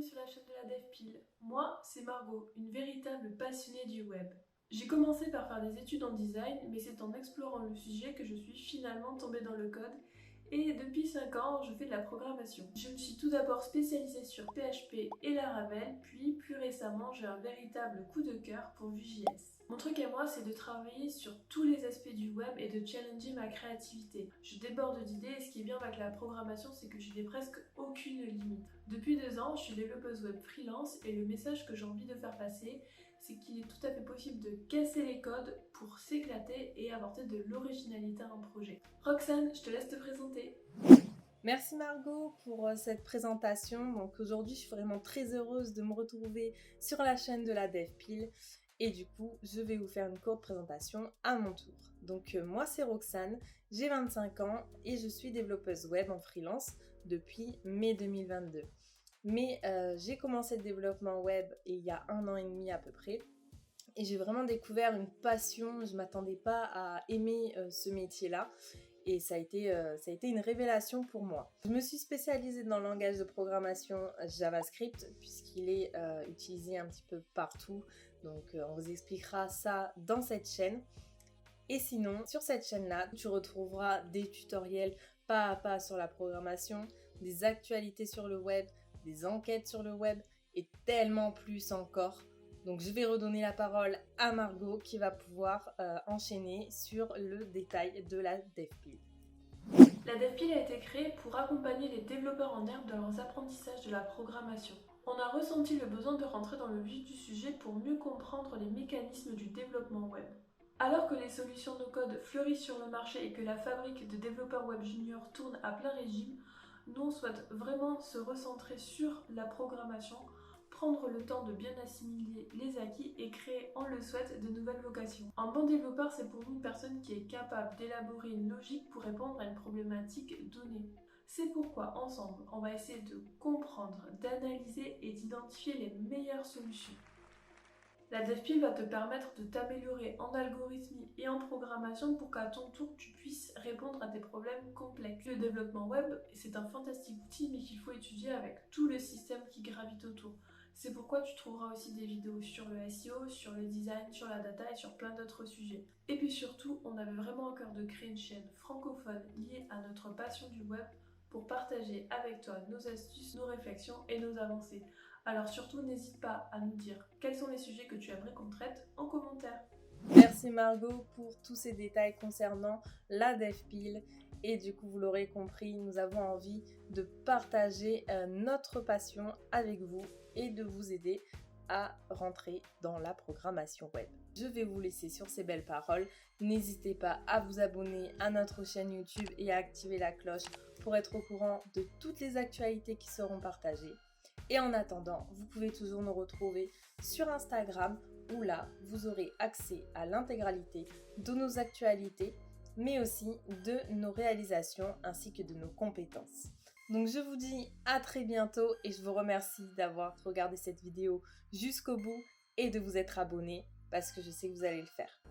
bienvenue sur la chaîne de la DevPile. Moi, c'est Margot, une véritable passionnée du web. J'ai commencé par faire des études en design, mais c'est en explorant le sujet que je suis finalement tombée dans le code. Et depuis 5 ans, je fais de la programmation. Je me suis tout d'abord spécialisée sur PHP et Laravel, puis plus récemment, j'ai un véritable coup de cœur pour Vue.js. Mon truc à moi, c'est de travailler sur tous les aspects du web et de challenger ma créativité. Je déborde d'idées et ce qui est bien avec la programmation, c'est que je n'ai presque aucune limite. Depuis 2 ans, je suis développeuse web freelance et le message que j'ai envie de faire passer, c'est qu'il est tout à fait possible de casser les codes pour s'éclater et apporter de l'originalité à un projet. Roxane, je te laisse te présenter. Merci Margot pour cette présentation. Donc aujourd'hui, je suis vraiment très heureuse de me retrouver sur la chaîne de la DevPile. Et du coup, je vais vous faire une courte présentation à mon tour. Donc moi, c'est Roxane, j'ai 25 ans et je suis développeuse web en freelance depuis mai 2022. Mais j'ai commencé le développement web il y a 1 an et demi à peu près. Et j'ai vraiment découvert une passion, je ne m'attendais pas à aimer ce métier-là. Et ça a été une révélation pour moi. Je me suis spécialisée dans le langage de programmation JavaScript puisqu'il est utilisé un petit peu partout. Donc on vous expliquera ça dans cette chaîne. Et sinon, sur cette chaîne-là, tu retrouveras des tutoriels pas à pas sur la programmation, des actualités sur le web, des enquêtes sur le web et tellement plus encore. Donc je vais redonner la parole à Margot qui va pouvoir enchaîner sur le détail de la DevPile. La DevPile a été créée pour accompagner les développeurs en herbe dans leurs apprentissages de la programmation. On a ressenti le besoin de rentrer dans le vif du sujet pour mieux comprendre les mécanismes du développement web. Alors que les solutions no-code fleurissent sur le marché et que la fabrique de développeurs web juniors tourne à plein régime, nous on souhaite vraiment se recentrer sur la programmation, prendre le temps de bien assimiler les acquis et créer, on le souhaite, de nouvelles vocations. Un bon développeur, c'est pour nous une personne qui est capable d'élaborer une logique pour répondre à une problématique donnée. C'est pourquoi, ensemble, on va essayer de comprendre, d'analyser et d'identifier les meilleures solutions. La DevPile va te permettre de t'améliorer en algorithmie et en programmation pour qu'à ton tour, tu puisses répondre à des problèmes complexes. Le développement web, c'est un fantastique outil, mais qu'il faut étudier avec tout le système qui gravite autour. C'est pourquoi tu trouveras aussi des vidéos sur le SEO, sur le design, sur la data et sur plein d'autres sujets. Et puis surtout, on avait vraiment à cœur de créer une chaîne francophone liée à notre passion du web pour partager avec toi nos astuces, nos réflexions et nos avancées. Alors surtout, n'hésite pas à nous dire quels sont les sujets que tu aimerais qu'on traite en commentaire. Merci Margot pour tous ces détails concernant la DevPile. Et du coup, vous l'aurez compris, nous avons envie de partager notre passion avec vous et de vous aider à rentrer dans la programmation web. Je vais vous laisser sur ces belles paroles. N'hésitez pas à vous abonner à notre chaîne YouTube et à activer la cloche pour être au courant de toutes les actualités qui seront partagées. Et en attendant, vous pouvez toujours nous retrouver sur Instagram où là, vous aurez accès à l'intégralité de nos actualités, mais aussi de nos réalisations ainsi que de nos compétences. Donc je vous dis à très bientôt et je vous remercie d'avoir regardé cette vidéo jusqu'au bout et de vous être abonné parce que je sais que vous allez le faire.